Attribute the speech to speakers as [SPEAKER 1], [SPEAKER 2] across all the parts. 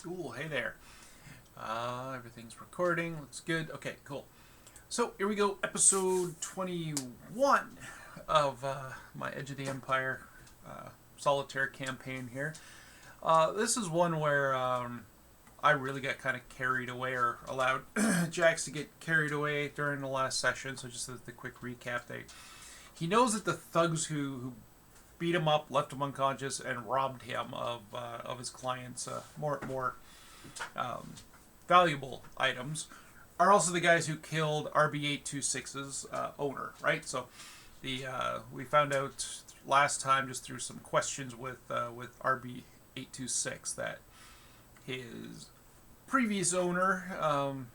[SPEAKER 1] Cool, hey there. Everything's recording, looks good. Okay, cool. So here we go, episode 21 of my Edge of the Empire solitaire campaign here. This is one where I really got kind of carried away, or allowed Jax to get carried away during the last session. So just the quick recap, he knows that the thugs who beat him up, left him unconscious, and robbed him of his client's more valuable items are also the guys who killed RB826's owner, right? So we found out last time just through some questions with RB826 that his previous owner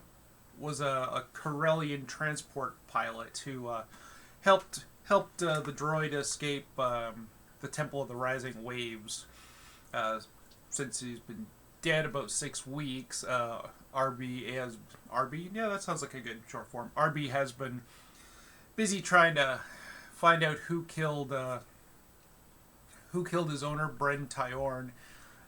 [SPEAKER 1] was a Corellian transport pilot who helped the droid escape the Temple of the Rising Waves. Since he's been dead about 6 weeks, RB, yeah, that sounds like a good short form. RB has been busy trying to find out who killed his owner, Bren Tyorn,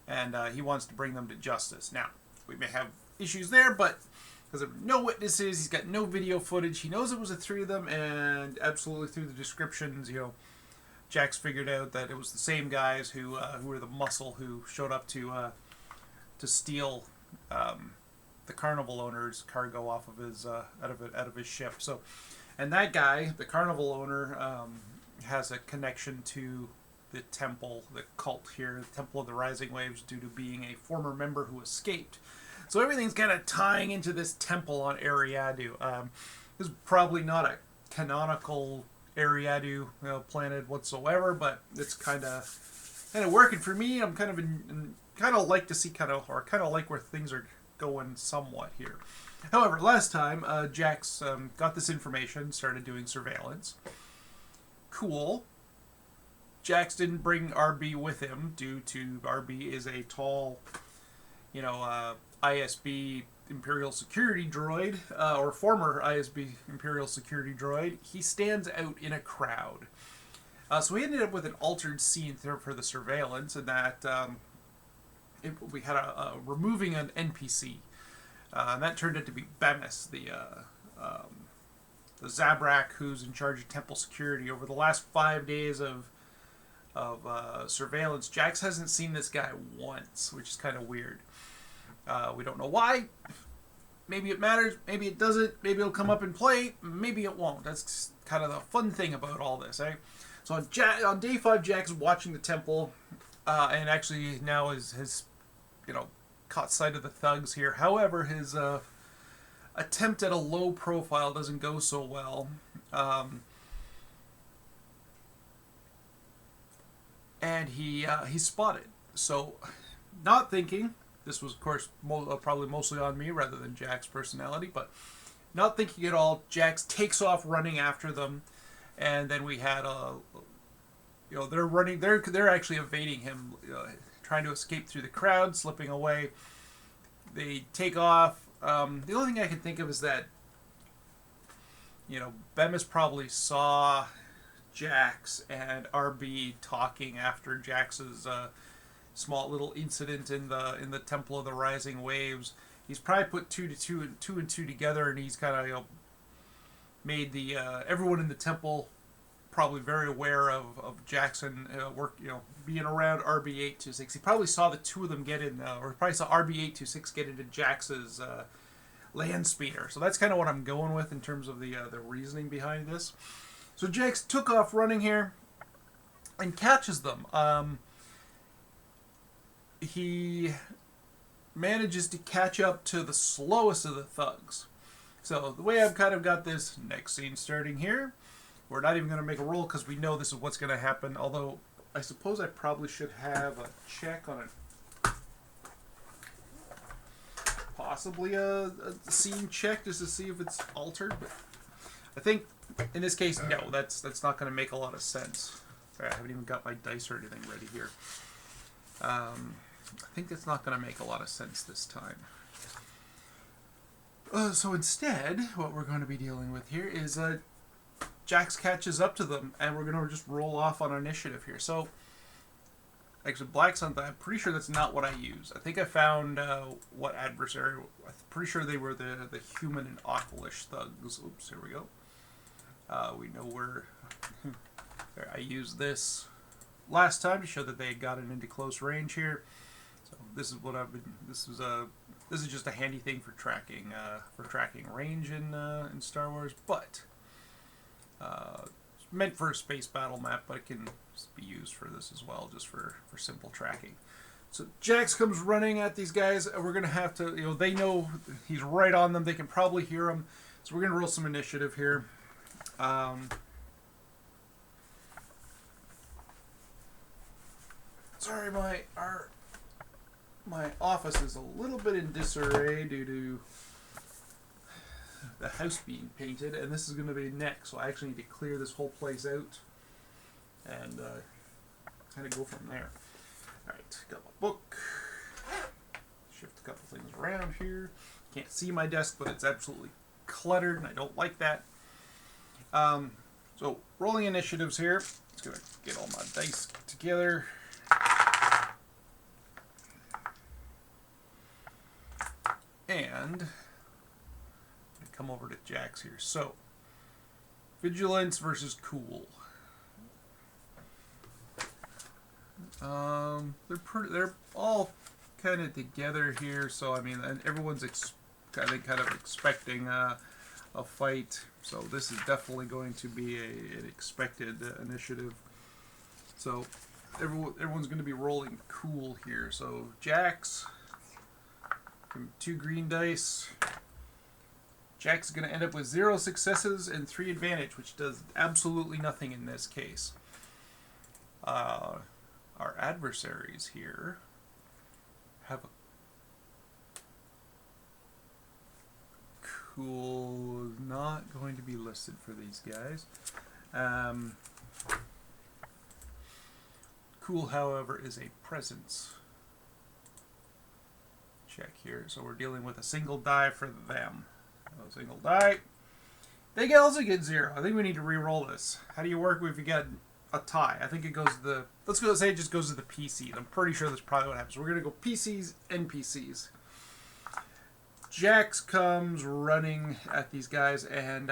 [SPEAKER 1] and he wants to bring them to justice. Now, we may have issues there, but because of no witnesses, he's got no video footage. He knows it was the three of them, and absolutely through the descriptions, Jax figured out that it was the same guys who were the muscle who showed up to steal the Carnival owner's cargo off of his out of his ship. So, and that guy, the Carnival owner, has a connection to the temple, the cult here, the Temple of the Rising Waves, due to being a former member who escaped. So everything's kind of tying into this temple on Ariadu. This is probably not a canonical Ariadu planet whatsoever, but it's kind of working for me. I'm kind of like to see kind of like where things are going somewhat here. However, last time Jax got this information, started doing surveillance. Cool. Jax didn't bring RB with him due to RB is a tall, ISB Imperial Security droid, or former ISB Imperial Security droid. He stands out in a crowd. So we ended up with an altered scene for the surveillance, and that we had removing an NPC. And that turned out to be Bemis, the Zabrak who's in charge of temple security. Over the last 5 days of surveillance, Jax hasn't seen this guy once, which is kind of weird. We don't know why. Maybe it matters, maybe it doesn't, maybe it'll come up in play, maybe it won't. That's kind of the fun thing about all this, eh? So on day 5, Jax is watching the temple, and actually now has caught sight of the thugs here. However, his attempt at a low profile doesn't go so well. And he's spotted. So, not thinking, this was, of course, probably mostly on me rather than Jack's personality, but not thinking at all, Jax takes off running after them, and then we had they're running, they're actually evading him, trying to escape through the crowd, slipping away. They take off. The only thing I can think of is that, Bemis probably saw Jax and RB talking after Jax's small little incident in the Temple of the Rising Waves. He's probably put two and two together, and he's kind of made the everyone in the temple probably very aware of Jackson being around RB826. He probably saw the two of them get in, or probably saw RB826 get into Jax's land speeder. So that's kind of what I'm going with in terms of the reasoning behind this. So Jax took off running here and catches them. He manages to catch up to the slowest of the thugs. So the way I've kind of got this next scene starting here, we're not even going to make a roll because we know this is what's going to happen. Although I suppose I probably should have a check on it. Possibly a scene check just to see if it's altered. But I think in this case, no, that's not going to make a lot of sense. Sorry, I haven't even got my dice or anything ready here. I think that's not going to make a lot of sense this time. So instead, what we're going to be dealing with here is Jax catches up to them, and we're going to just roll off on initiative here. So Actually, Black Sun, I'm pretty sure that's not what I use. I think I found what adversary. I'm pretty sure they were the human and Aqualish thugs. Oops, here we go. We know where. I used this last time to show that they had gotten into close range here. So this is what I've been. This is just a handy thing for tracking range in Star Wars, but it's meant for a space battle map, but it can be used for this as well, just for simple tracking. So Jax comes running at these guys, and we're gonna have to, they know he's right on them. They can probably hear him, so we're gonna roll some initiative here. Sorry, my office is a little bit in disarray due to the house being painted, and this is going to be next, so I actually need to clear this whole place out and kind of go from there. Alright, got my book. Shift a couple things around here. Can't see my desk, but it's absolutely cluttered, and I don't like that. So, rolling initiatives here. Just going to get all my dice together. And come over to Jax here. So, vigilance versus cool. They're all kind of together here. So I mean, and everyone's kind of expecting a fight. So this is definitely going to be an expected initiative. So everyone's going to be rolling cool here. So Jax. 2 green dice. Jack's going to end up with 0 successes and 3 advantage, which does absolutely nothing in this case. Our adversaries here have a cool. Not going to be listed for these guys. Cool, however, is a presence check here, so we're dealing with a single die for them. A single die. They also get 0. I think we need to re-roll this. How do you work if you get a tie? I think it goes to the. Let's go say it just goes to the PCs. I'm pretty sure that's probably what happens. We're gonna go PCs, NPCs. Jax comes running at these guys, and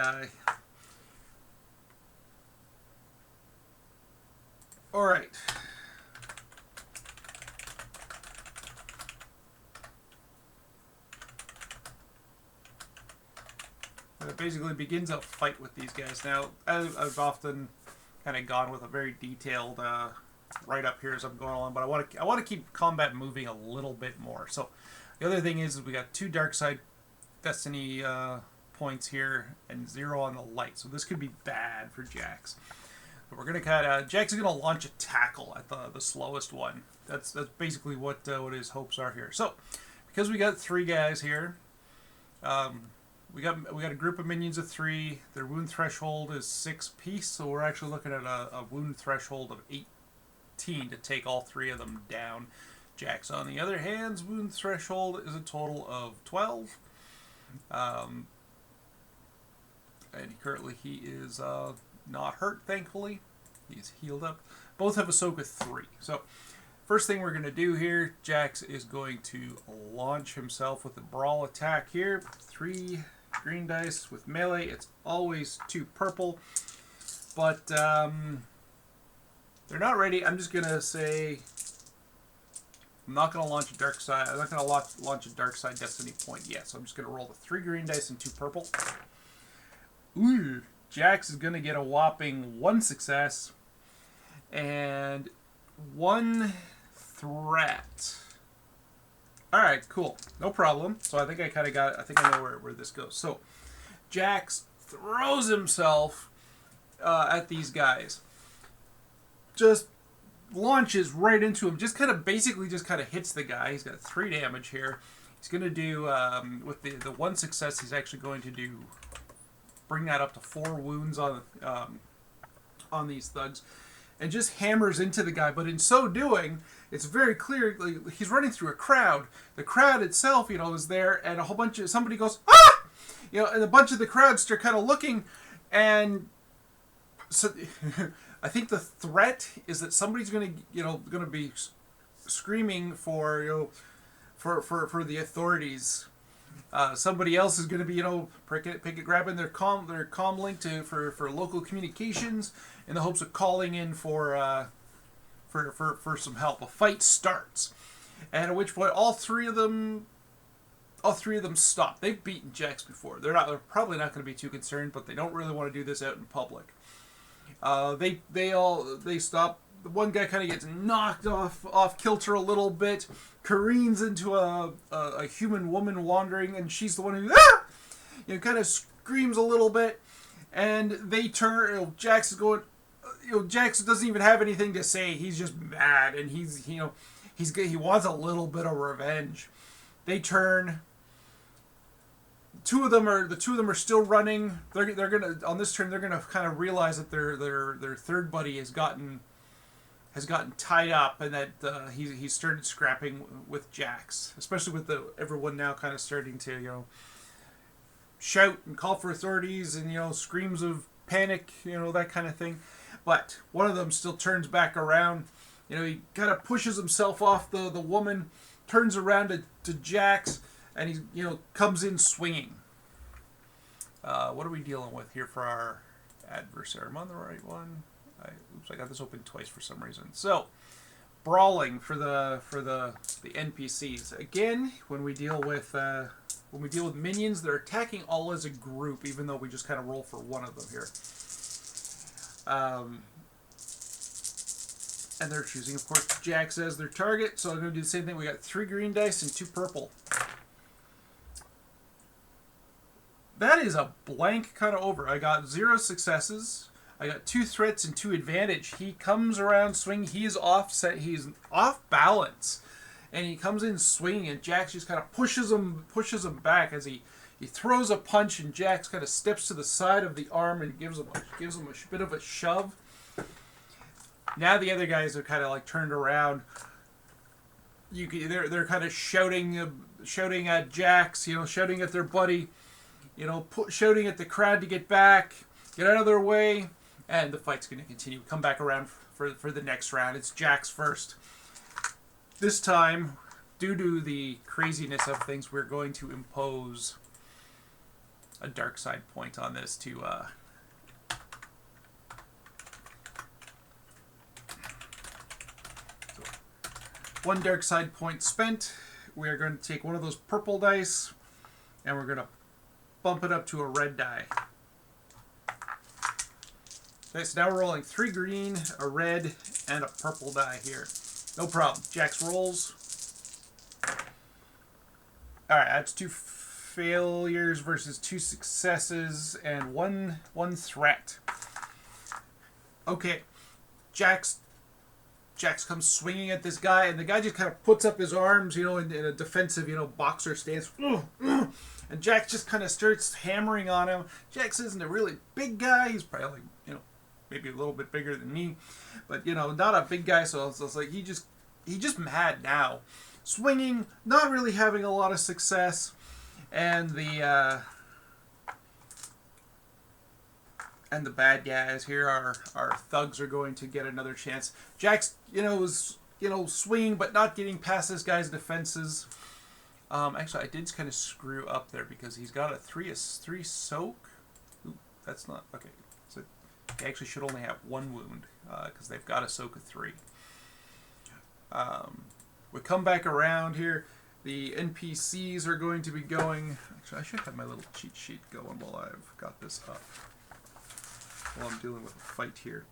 [SPEAKER 1] all right. It basically begins a fight with these guys. Now, I've often kind of gone with a very detailed write-up here as I'm going along, but I want to keep combat moving a little bit more. So, the other thing is we got 2 dark side destiny points here and 0 on the light. So this could be bad for Jax. But we're gonna Jax is gonna launch a tackle at the slowest one. That's basically what his hopes are here. So, because we got 3 guys here. We got a group of minions of 3. Their wound threshold is 6 piece, so we're actually looking at a wound threshold of 18 to take all 3 of them down. Jax, on the other hand's wound threshold is a total of 12. And currently he is not hurt, thankfully. He's healed up. Both have Ahsoka 3. So, first thing we're going to do here, Jax is going to launch himself with a brawl attack here. 3 green dice with melee. It's always 2 purple. But they're not ready. I'm just going to say I'm not going to launch a dark side. I'm not going to launch a dark side destiny point yet. So I'm just going to roll the 3 green dice and 2 purple. Ooh, Jax is going to get a whopping 1 success and 1 threat. Alright, cool. No problem. So I think I kind of got it. I think I know where this goes. So, Jax throws himself at these guys. Just launches right into him. Just kind of basically just kind of hits the guy. He's got 3 damage here. He's going to do, with the 1 success, he's actually going to do, bring that up to 4 wounds on these thugs. And just hammers into the guy. But in so doing, it's very clear he's running through a crowd. The crowd itself, is there, and a whole bunch of somebody goes, ah! And a bunch of the crowd start kind of looking, and so I think the threat is that somebody's going to be screaming for, for the authorities. Somebody else is going to be, grabbing their comm link for local communications in the hopes of calling in for some help. A fight starts, and at which point all three of them stop. They've beaten Jax before. They're probably not going to be too concerned, but they don't really want to do this out in public. They stop. The one guy kind of gets knocked off kilter a little bit, careens into a human woman wandering, and she's the one who kind of screams a little bit, and they turn. Jax is going. Jax doesn't even have anything to say. He's just mad, and he wants a little bit of revenge. They turn. The two of them are still running. They're gonna on this turn. They're gonna kind of realize that their third buddy has gotten tied up, and that he started scrapping with Jax, especially with everyone now kind of starting to shout and call for authorities, and screams of panic, that kind of thing. But one of them still turns back around. He kind of pushes himself off the woman, turns around to Jax, and he comes in swinging. What are we dealing with here for our adversary? Am I on the right one? I got this open twice for some reason. So, brawling for the NPCs. Again, when we deal with minions, they're attacking all as a group, even though we just kind of roll for one of them here. And they're choosing, of course, Jax as their target. So I'm going to do the same thing. We got 3 green dice and 2 purple. That is a blank kind of over. I got 0 successes. I got 2 threats and 2 advantage. He comes around swinging. He is offset. He's off balance, and he comes in swinging. And Jax just kind of pushes him back as he throws a punch. And Jax kind of steps to the side of the arm and gives him a bit of a shove. Now the other guys are kind of like turned around. They're kind of shouting at Jax. Shouting at their buddy. Shouting at the crowd to get back, get out of their way. And the fight's going to continue. Come back around for the next round. It's Jax first. This time, due to the craziness of things, we're going to impose a dark side point on this to... So, 1 dark side point spent. We are going to take one of those purple dice, and we're going to bump it up to a red die. Okay, so now we're rolling 3 green, a red, and a purple die here. No problem. Jax rolls. Alright, that's 2 failures versus 2 successes and one threat. Okay, Jax comes swinging at this guy, and the guy just kind of puts up his arms, in a defensive, boxer stance. And Jax just kind of starts hammering on him. Jax isn't a really big guy. He's probably, maybe a little bit bigger than me, but not a big guy. So it's like he's just mad now, swinging, not really having a lot of success, and the bad guys here, our thugs, are going to get another chance. Jax, is swinging, but not getting past this guy's defenses. Actually, I did kind of screw up there because he's got a 3 soak. Ooh, that's not okay. So he actually should only have 1 wound because they've got a soak of 3. We come back around here. The NPCs are going to be going. Actually, I should have my little cheat sheet going while I've got this up. While I'm dealing with a fight here.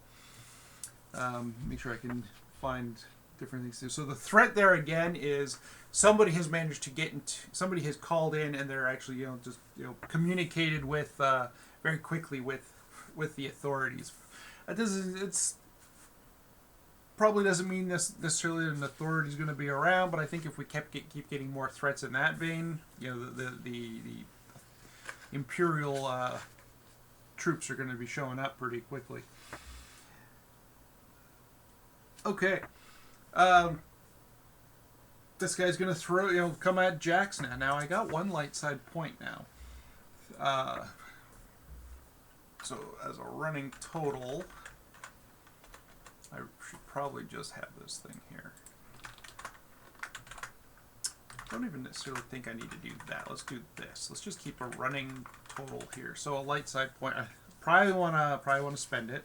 [SPEAKER 1] Make sure I can find different things to do. So the threat there again is somebody has managed to get into. Somebody has called in, and they're actually communicated with very quickly with the authorities. It's probably doesn't mean necessarily an authority is going to be around, but I think if we keep getting more threats in that vein, the Imperial troops are going to be showing up pretty quickly. Okay. This guy's going to come at Jax now. Now I got 1 light side point now. So as a running total, I should probably just have this thing here. don't even necessarily think I need to do that. Let's do this. Let's just keep a running total here. So a light side point. I probably wanna spend it.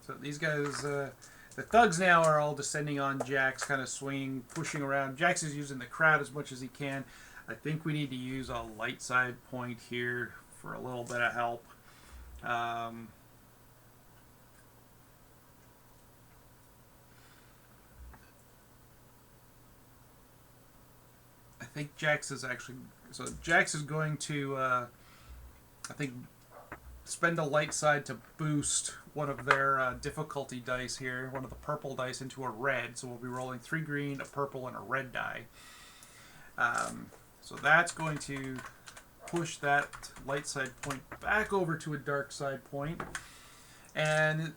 [SPEAKER 1] So these guys, the thugs now are all descending on Jax, kind of swinging, pushing around. Jax is using the crowd as much as he can. I think we need to use a light side point here for a little bit of help. I think Jax is actually... So Jax is going to, I think, spend a light side to boost one of their difficulty dice here, one of the purple dice, into a red. So we'll be rolling 3 green, a purple, and a red die. So that's going to push that light side point back over to a dark side point. And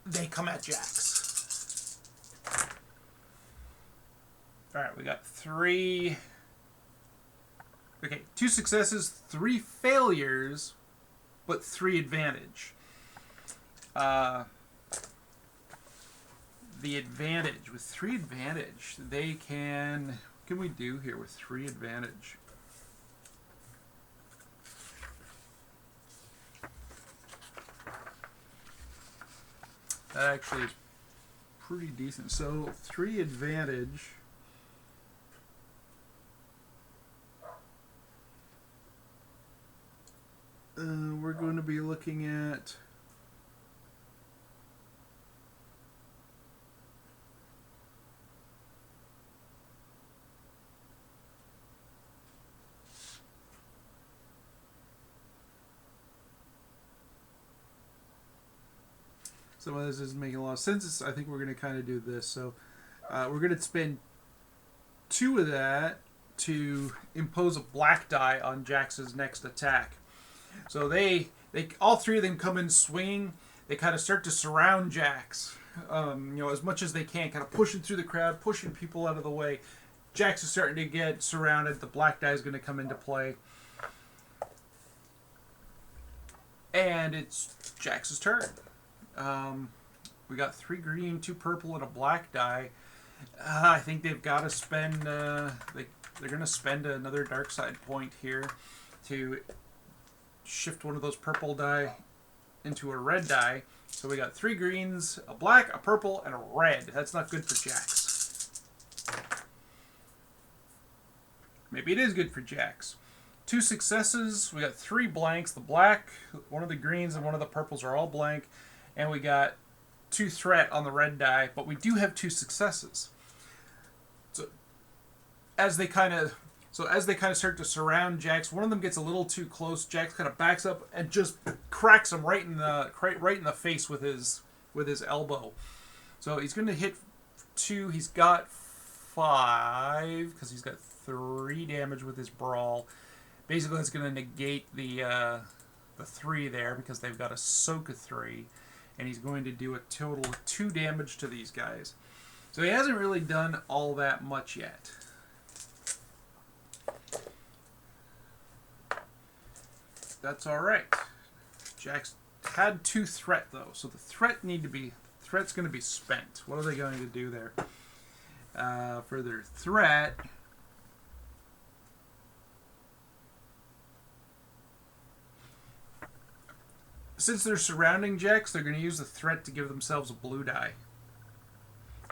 [SPEAKER 1] they come at Jax. Alright, we got 3... Okay, 2 successes, 3 failures, but 3 advantage. The advantage, with 3 advantage, they can... What can we do here with 3 advantage? That actually is pretty decent. So 3 advantage... we're going to be looking at... Some of this isn't making a lot of sense. I think we're going to kind of do this. So we're going to spend 2 of that to impose a black die on Jax's next attack. So they all 3 of them come in swinging. They kind of start to surround Jax, as much as they can, kind of pushing through the crowd, pushing people out of the way. Jax is starting to get surrounded. The black die is going to come into play. And it's Jax's turn. We got 3 green, 2 purple, and a black die. I think they've got to spend... they're going to spend another dark side point here to shift one of those purple die into a red die. So we got 3 greens, a black, a purple, and a red. That's not good for Jax. Maybe it is good for Jax. 2 successes. We got 3 blanks. The black, one of the greens, and one of the purples are all blank. And we got 2 threat on the red die, but we do have 2 successes. So as they kind of start to surround Jax, one of them gets a little too close. Jax kind of backs up and just cracks him right in the face with his elbow. So he's going to hit 2. He's got 5 because he's got 3 damage with his brawl. Basically, it's going to negate the 3 there because they've got a soak of 3. And he's going to do a total of 2 damage to these guys. So he hasn't really done all that much yet. That's alright. Jax had 2 threat though, so the threat's going to be spent. What are they going to do there? For their threat... Since they're surrounding Jax, they're going to use the threat to give themselves a blue die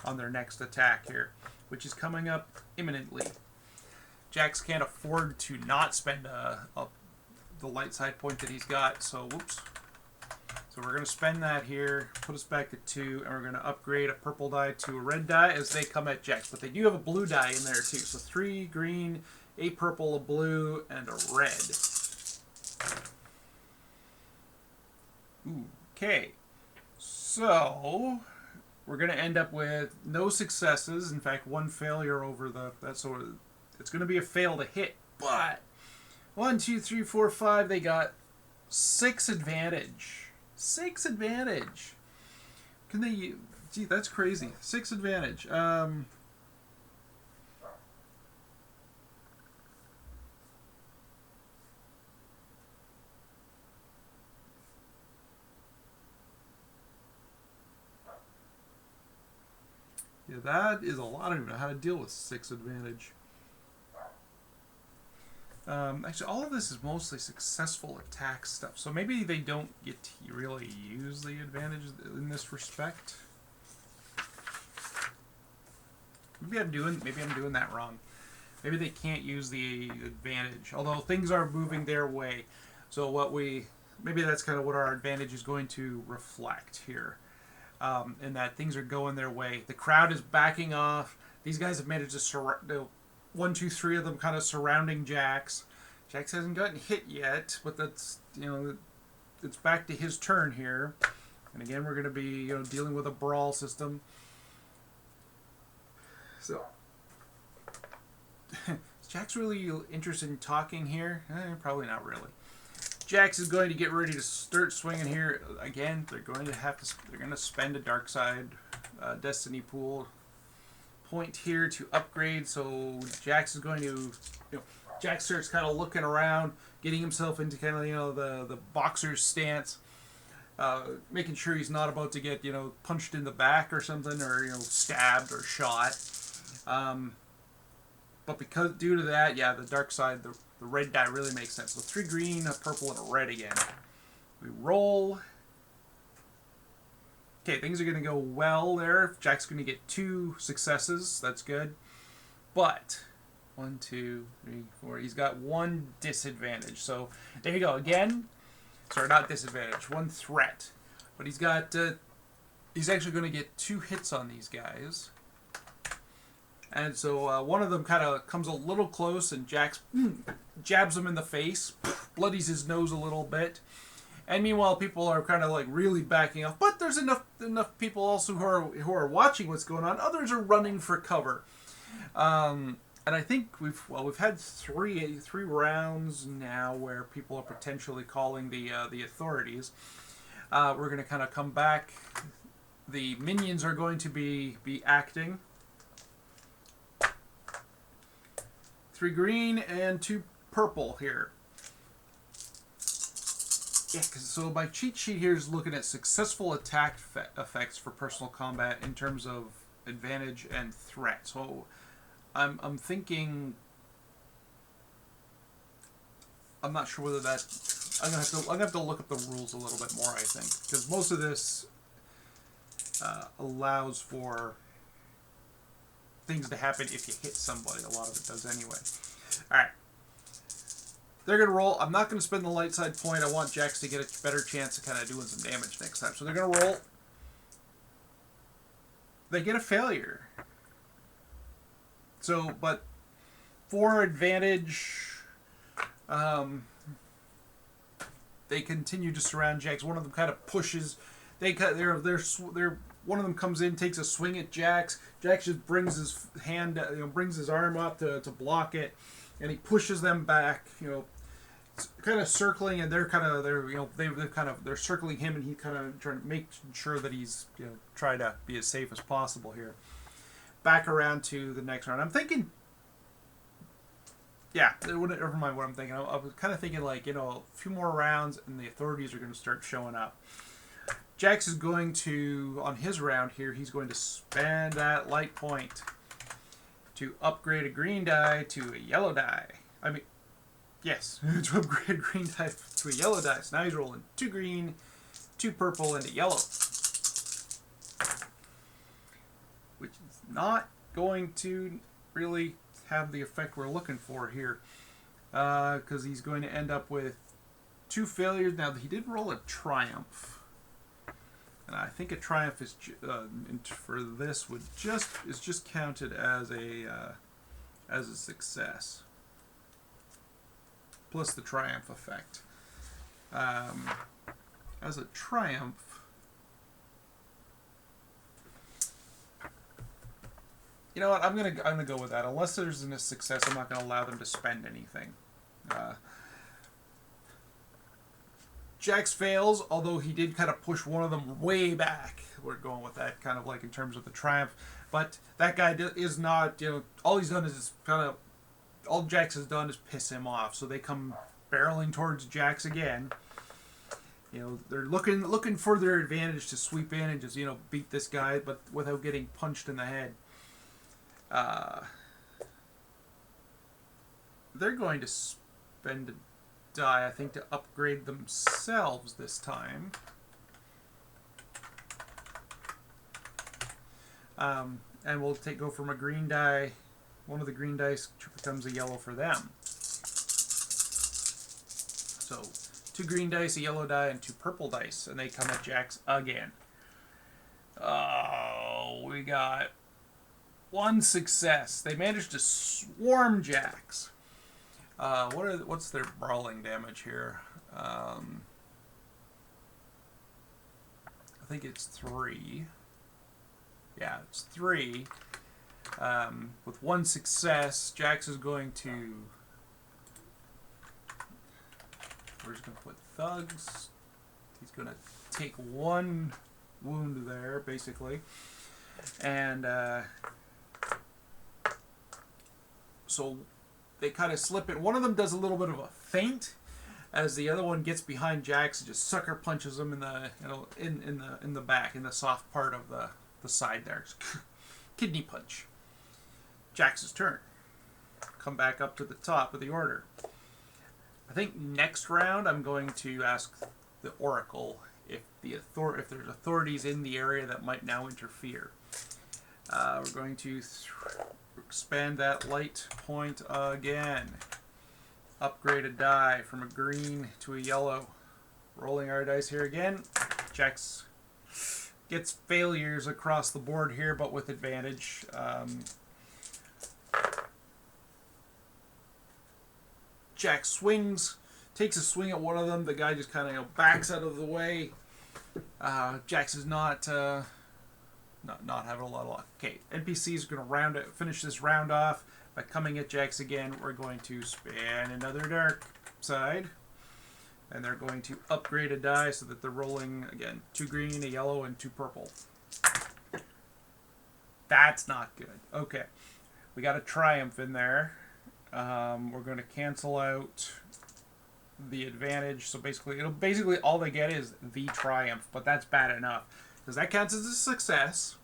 [SPEAKER 1] on their next attack here, which is coming up imminently. Jax can't afford to not spend the light side point that he's got, so whoops. So we're going to spend that here, put us back at 2, and we're going to upgrade a purple die to a red die as they come at Jax. But they do have a blue die in there too, so 3 green, a purple, a blue, and a red. Okay, so we're going to end up with no successes. In fact, 1 failure over so it's going to be a fail to hit. But 1, 2, 3, 4, 5. They got 6 advantage. 6 advantage. Gee, that's crazy. 6 advantage. Yeah, that is a lot. I don't even know how to deal with 6 advantage. Actually, all of this is mostly successful attack stuff, so maybe they don't get to really use the advantage in this respect. Maybe I'm doing that wrong. Maybe they can't use the advantage, although things are moving their way. So maybe that's kind of what our advantage is going to reflect here, in that things are going their way. The crowd is backing off. These guys have managed to surround. 1, 2, 3 of them kind of surrounding Jax. Jax hasn't gotten hit yet, but that's, it's back to his turn here. And again, we're going to be, dealing with a brawl system. So, is Jax really interested in talking here? Probably not really. Jax is going to get ready to start swinging here. Again, they're going to spend a dark side destiny pool point here to upgrade. So Jax is going to, Jax starts kind of looking around, getting himself into kind of, the boxer's stance, making sure he's not about to get, punched in the back or something, or, stabbed or shot. But due to that, yeah, the dark side, the red die really makes sense. So 3 green, a purple, and a red again. We roll. Okay, things are going to go well there. Jack's going to get 2 successes. That's good. But 1, 2, 3, 4. He's got 1 disadvantage. So there you go. Again, sorry, not disadvantage. 1 threat. But he's got. He's actually going to get 2 hits on these guys. And so one of them kind of comes a little close, and Jax jabs him in the face, bloodies his nose a little bit. And meanwhile, people are kind of like really backing off. But there's enough people also who are watching what's going on. Others are running for cover. And I think we've had three rounds now where people are potentially calling the authorities. We're going to kind of come back. The minions are going to be acting. 3 green and 2 purple here. Yeah, so my cheat sheet here is looking at successful attack effects for personal combat in terms of advantage and threat. So I'm thinking, I'm not sure whether that, I'm gonna have to look up the rules a little bit more, I think, because most of this allows for things to happen if you hit somebody. A lot of it does anyway. Alright. They're going to roll. I'm not going to spend the light side point. I want Jax to get a better chance of kind of doing some damage next time. So they're going to roll. They get a failure. So, but for advantage, they continue to surround Jax. One of them kind of pushes. One of them comes in, takes a swing at Jax. Jax just brings his hand, brings his arm up to block it, and he pushes them back, kind of circling, and they're circling him, and he kind of trying to make sure that he's try to be as safe as possible here. Back around to the next round. I'm thinking, yeah, never mind what I'm thinking. I was kind of thinking like a few more rounds, and the authorities are going to start showing up. Jax is going to, on his round here, he's going to spend that light point to upgrade a green die to a yellow die. Yes, to upgrade a green die to a yellow die. So now he's rolling 2 green, 2 purple, and a yellow. Which is not going to really have the effect we're looking for here. Because he's going to end up with 2 failures. Now, he did roll a triumph. And I think a triumph is for this is just counted as a success, plus the triumph effect. As a triumph, you know what? I'm gonna go with that. Unless there's a success, I'm not gonna allow them to spend anything. Jax fails, although he did kind of push one of them way back. We're going with that kind of like in terms of the triumph. But that guy is not, all he's done is kind of, all Jax has done is piss him off. So they come barreling towards Jax again. They're looking for their advantage to sweep in and just, beat this guy, but without getting punched in the head. They're going to spend a die, I think, to upgrade themselves this time. And we'll go from a green die. One of the green dice becomes a yellow for them. So 2 green dice, a yellow die, and 2 purple dice, and they come at Jax again. Oh, we got 1 success. They managed to swarm Jax. What's their brawling damage here? I think it's 3. Yeah, it's 3. With 1 success, Jax is going to... We're just going to put thugs. He's going to take 1 wound there, basically. And so they kind of slip it. One of them does a little bit of a feint as the other one gets behind Jax and just sucker punches him in the in the back, in the soft part of the side there. Kidney punch. Jax's turn. Come back up to the top of the order. I think next round I'm going to ask the Oracle if there's authorities in the area that might now interfere. We're going to expand that light point again. Upgrade a die from a green to a yellow. Rolling our dice here again. Jax gets failures across the board here, but with advantage. Jax swings, takes a swing at one of them. The guy just kind of backs out of the way. Jax is not having a lot of luck. Okay, NPCs are going to finish this round off by coming at Jax again. We're going to span another dark side, and they're going to upgrade a die so that they're rolling again 2 green, a yellow, and 2 purple. That's not good. Okay, we got a triumph in there. We're going to cancel out the advantage, so basically all they get is the triumph, but that's bad enough because that counts as a success.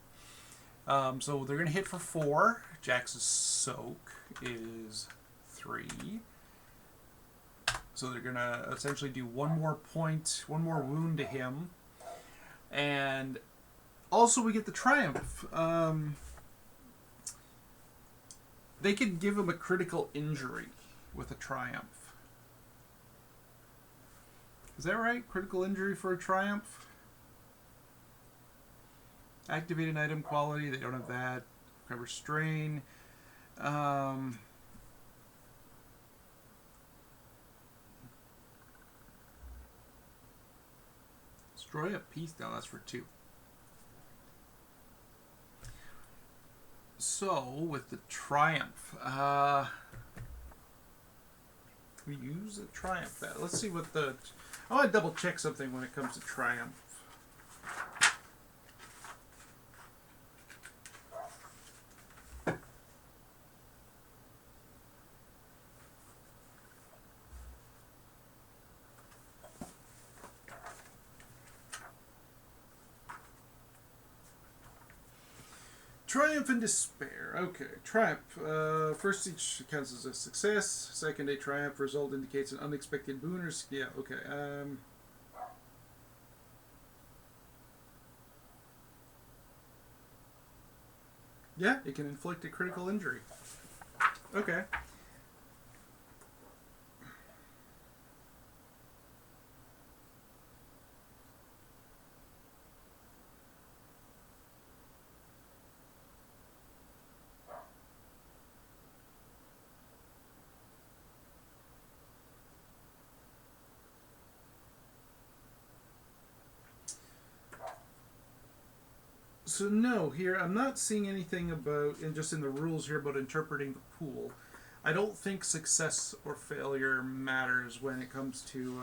[SPEAKER 1] So they're going to hit for 4. Jax's soak is 3. So they're going to essentially do 1 more point, 1 more wound to him. And also we get the triumph. They could give him a critical injury with a triumph. Is that right? Critical injury for a triumph? Activate an item quality. They don't have that. Recover strain. Destroy a piece. No, that's for 2. So, with the triumph, we use the triumph. Let's see what the... I want to double check something when it comes to triumph. Triumph and despair. Okay, triumph. First each counts as a success. Second, a triumph result indicates an unexpected boon or... Yeah, okay. Yeah, it can inflict a critical injury. Okay. So no, here I'm not seeing anything about, and just in the rules here, about interpreting the pool. I don't think success or failure matters when it comes to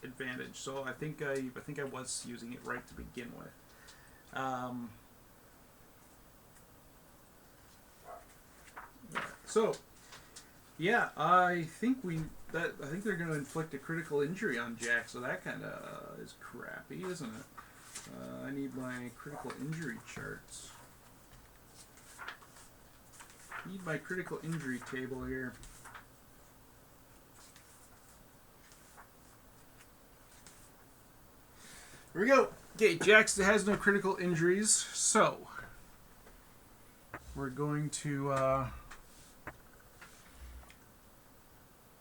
[SPEAKER 1] advantage. So I think I was using it right to begin with. So yeah, I think they're going to inflict a critical injury on Jack. So that kind of is crappy, isn't it? I need my critical injury charts. Need my critical injury table here. Here we go. Okay, Jax has no critical injuries, so we're going to.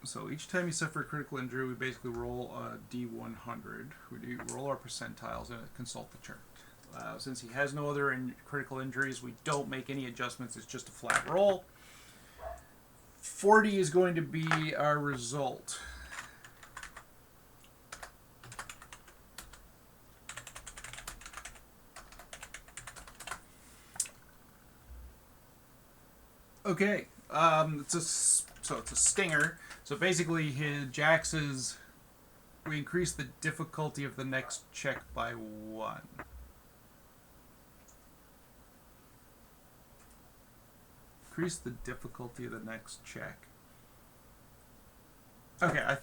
[SPEAKER 1] So each time you suffer a critical injury, we basically roll a D100. We roll our percentiles and consult the chart. Since he has no other critical injuries, we don't make any adjustments. It's just a flat roll. 40 is going to be our result. Okay, it's a stinger. So basically, Jax's, we increase the difficulty of the next check by 1. Increase the difficulty of the next check. Okay, I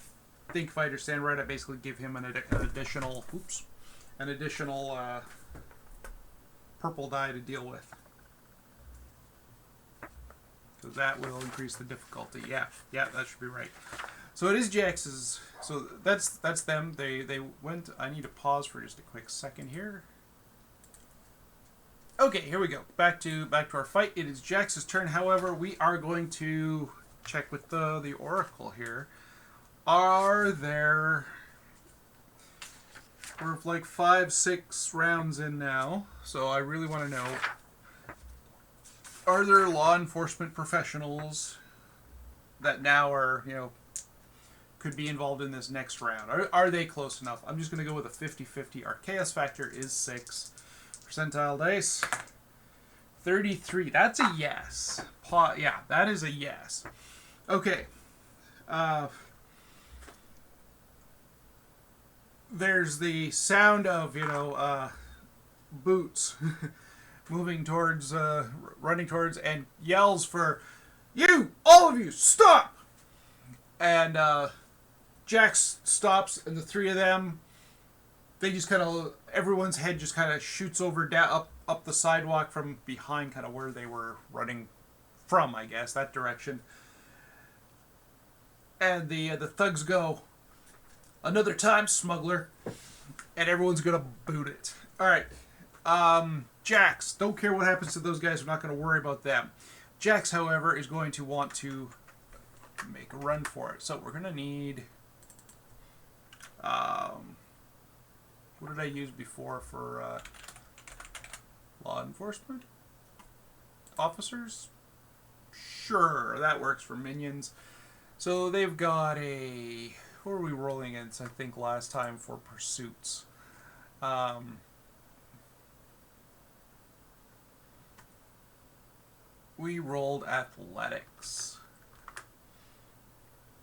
[SPEAKER 1] think if I understand right, I basically give him an additional, purple die to deal with. So that will increase the difficulty. Yeah, that should be right. So it is Jax's. So that's them. They went. I need to pause for just a quick second here. Okay, here we go. Back to our fight. It is Jax's turn. However, we are going to check with the Oracle here. Are there? We're like 5-6 rounds in now, so I really want to know. Are there law enforcement professionals that now are, could be involved in this next round? Are they close enough? I'm just going to go with a 50-50. Our chaos factor is 6. Percentile dice. 33. That's a yes. Yeah, that is a yes. Okay. There's the sound of, boots moving towards, running towards, and yells for, all of you, stop! And Jax stops, and the three of them, they just kind of, everyone's head just kind of shoots over, up the sidewalk from behind, kind of where they were running from, I guess, that direction. And the thugs go, another time, smuggler. And everyone's going to boot it. All right. Jax, don't care what happens to those guys. We're not going to worry about them. Jax, however, is going to want to make a run for it. So we're going to need... what did I use before for law enforcement? Officers? Sure, that works for minions. So they've got a... What were we rolling against, I think, last time for pursuits? We rolled athletics.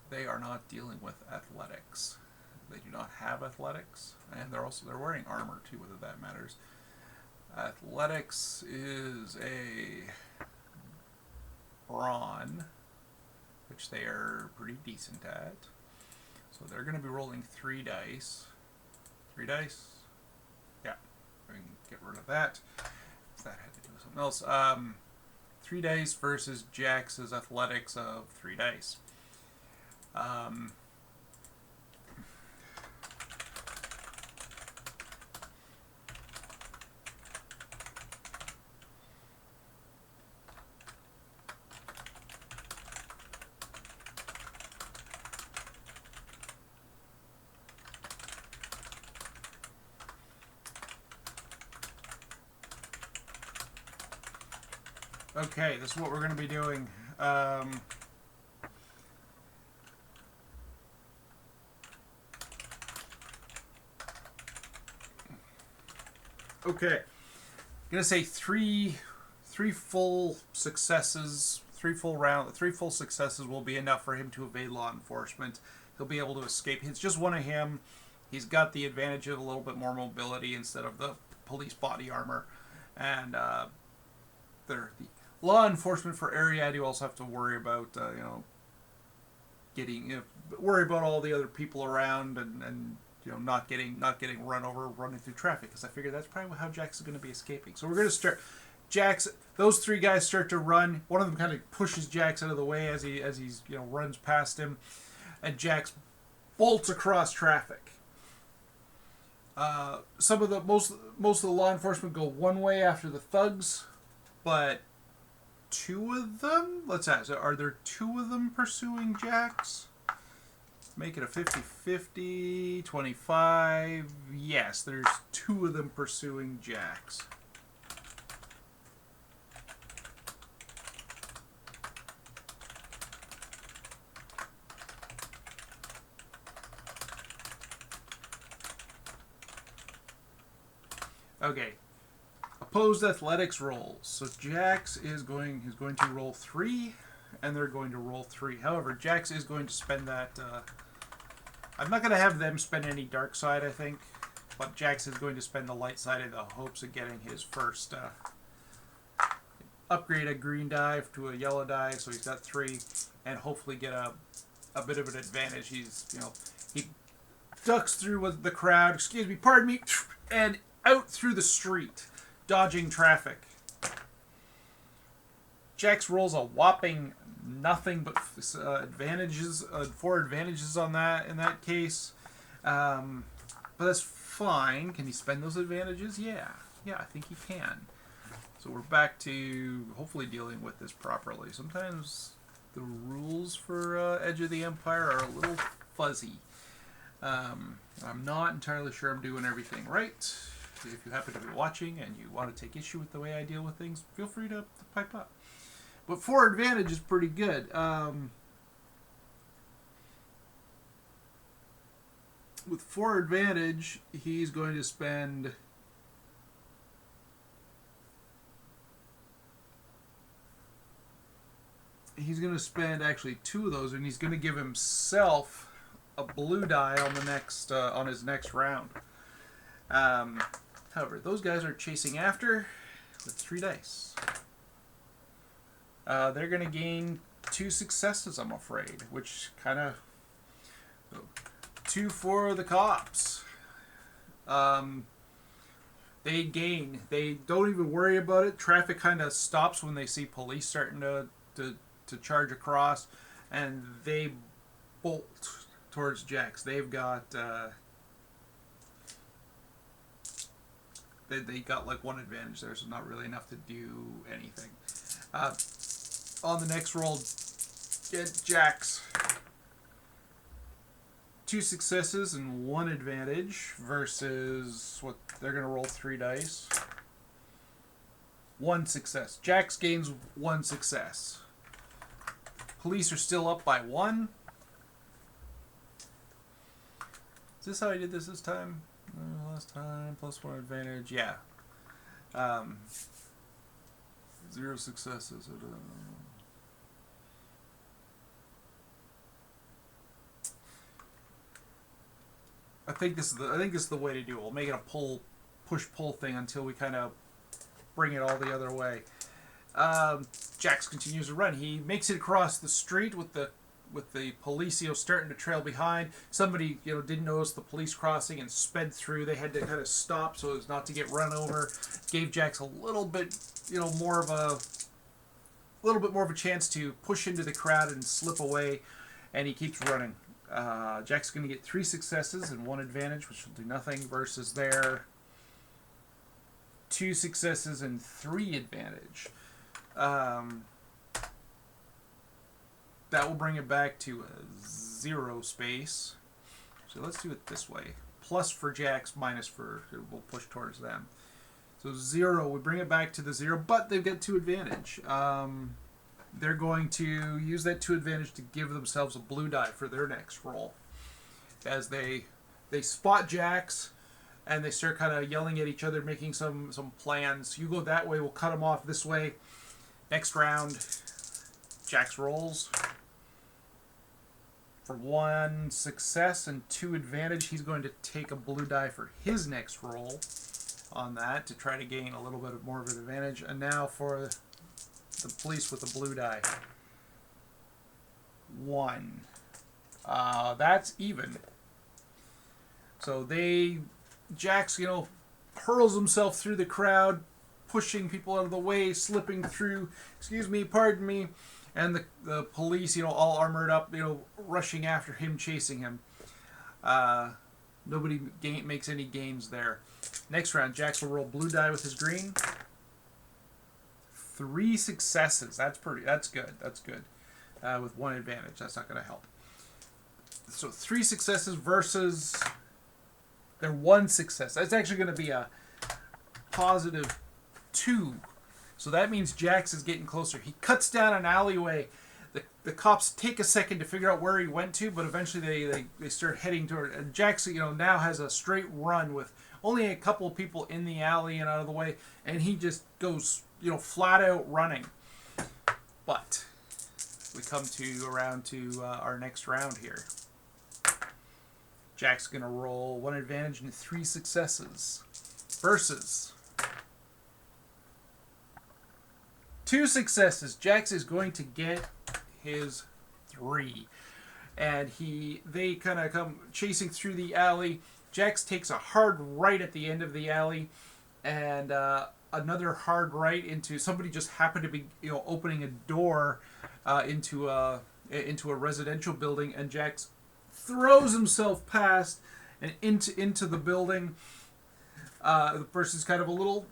[SPEAKER 1] They are not dealing with athletics. They do not have athletics, and they're wearing armor too, whether that matters. Athletics is a brawn, which they are pretty decent at. So they're going to be rolling 3 dice. 3 dice? Yeah. We can get rid of that. That had to do with something else. 3 dice versus Jax's athletics of 3 dice. Okay, this is what we're going to be doing. Okay, I'm going to say three full successes, 3 full successes will be enough for him to evade law enforcement. He'll be able to escape. It's just one of him. He's got the advantage of a little bit more mobility instead of the police body armor. And they're the law enforcement for Ariad. You also have to worry about, worry about all the other people around and not getting run over, running through traffic. Because I figure that's probably how Jax is going to be escaping. So we're going to start. Jax, those three guys start to run. One of them kind of pushes Jax out of the way as he's runs past him, and Jax bolts across traffic. Most of the law enforcement go one way after the thugs, but two of them. Let's ask: are there two of them pursuing Jax? Make it a 50-50, 25. Yes, there's two of them pursuing Jax. Okay. Opposed athletics rolls. So Jax is going to roll 3, and they're going to roll 3. However, Jax is going to spend that. I'm not going to have them spend any dark side, I think, but Jax is going to spend the light side in the hopes of getting his first upgrade a green die to a yellow die. So he's got 3, and hopefully get a bit of an advantage. He ducks through with the crowd. Excuse me, pardon me, and out through the street, dodging traffic. Jax rolls a whopping nothing but advantages, 4 advantages on that in that case. But that's fine. Can he spend those advantages? Yeah, I think he can. So we're back to hopefully dealing with this properly. Sometimes the rules for Edge of the Empire are a little fuzzy. I'm not entirely sure I'm doing everything right. If you happen to be watching and you want to take issue with the way I deal with things, feel free to pipe up. But 4 advantage is pretty good. With 4 advantage, he's going to spend... He's going to spend actually 2 of those, and he's going to give himself a blue die on the next on his next round. However, those guys are chasing after with 3 dice. They're going to gain 2 successes, I'm afraid, which kind of 2 for the cops. They gain. They don't even worry about it. Traffic kind of stops when they see police starting to charge across, and they bolt towards Jax. They've got they got like 1 advantage there, so not really enough to do anything. On the next roll, get Jax 2 successes and 1 advantage versus what they're going to roll 3 dice. 1 success. Jax gains 1 success. Police are still up by 1. Is this how I did this time? Last time, plus 1 advantage. Yeah. 0 successes. I think this is the way to do it. We'll make it a push-pull thing until we kind of bring it all the other way. Jax continues to run. He makes it across the street with the police, starting to trail behind. Somebody, didn't notice the police crossing and sped through. They had to kind of stop so as not to get run over. Gave Jax a little bit, more of a chance to push into the crowd and slip away, and he keeps running. Jack's going to get 3 successes and 1 advantage, which will do nothing, versus their 2 successes and 3 advantage. That will bring it back to a 0 space. So let's do it this way. Plus for Jax, minus for... We'll push towards them. So 0, we bring it back to the 0, but they've got 2 advantage. They're going to use that 2 advantage to give themselves a blue die for their next roll. As they spot Jax, and they start kind of yelling at each other, making some plans. You go that way, we'll cut them off this way. Next round, Jax rolls for 1 success and 2 advantage. He's going to take a blue die for his next roll on that to try to gain a little bit more of an advantage. And now for the police with the blue die. 1. That's even. So Jax, hurls himself through the crowd, pushing people out of the way, slipping through, pardon me, and the police, all armored up, rushing after him, chasing him. Nobody makes any gains there. Next round, Jax will roll blue die with his green. 3 successes. That's good. That's good. With 1 advantage. That's not going to help. So 3 successes versus their 1 success. That's actually going to be a positive 2. So that means Jax is getting closer. He cuts down an alleyway. The cops take a second to figure out where he went to, but eventually they start heading toward. And Jax, now has a straight run with only a couple of people in the alley and out of the way, and he just goes, flat out running. But we come around to our next round here. Jack's going to roll 1 advantage and 3 successes versus 2 successes. Jax is going to get his 3. And they kind of come chasing through the alley. Jax takes a hard right at the end of the alley, and another hard right into somebody just happened to be opening a door into a residential building, and Jax throws himself past and into the building. The person's kind of a little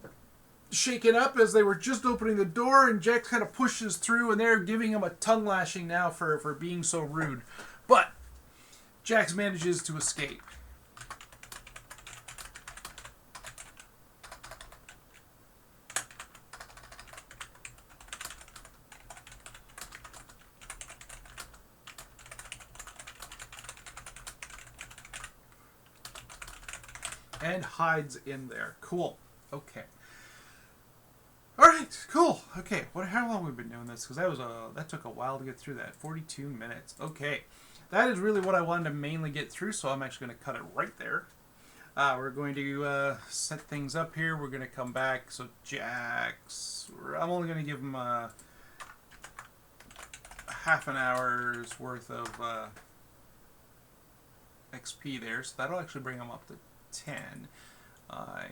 [SPEAKER 1] shaken up as they were just opening the door, and Jax kind of pushes through, and they're giving him a tongue lashing now for being so rude. But Jax manages to escape. And hides in there. Cool. Okay. All right. Cool. Okay. How long have we been doing this? Because that took a while to get through that. 42 minutes. Okay. That is really what I wanted to mainly get through, so I'm actually going to cut it right there. We're going to set things up here. We're going to come back. So Jax, I'm only going to give him half an hour's worth of XP there, so that'll actually bring him up to 10. I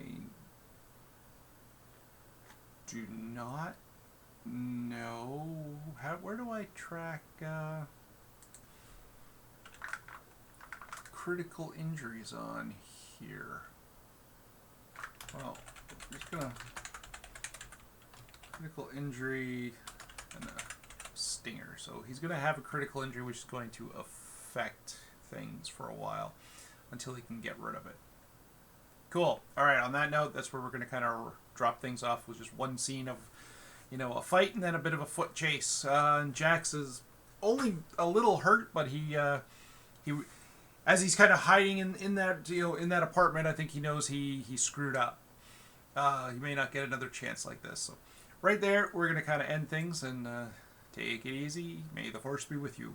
[SPEAKER 1] do not know where do I track critical injuries on here. Well, I'm just gonna critical injury and a stinger. So he's gonna have a critical injury which is going to affect things for a while until he can get rid of it. Cool. All right. On that note, that's where we're going to kind of drop things off with just one scene of, a fight and then a bit of a foot chase. And Jax is only a little hurt, but he as he's kind of hiding in that in that apartment, I think he knows he screwed up. He may not get another chance like this. So, right there, we're going to kind of end things and take it easy. May the force be with you.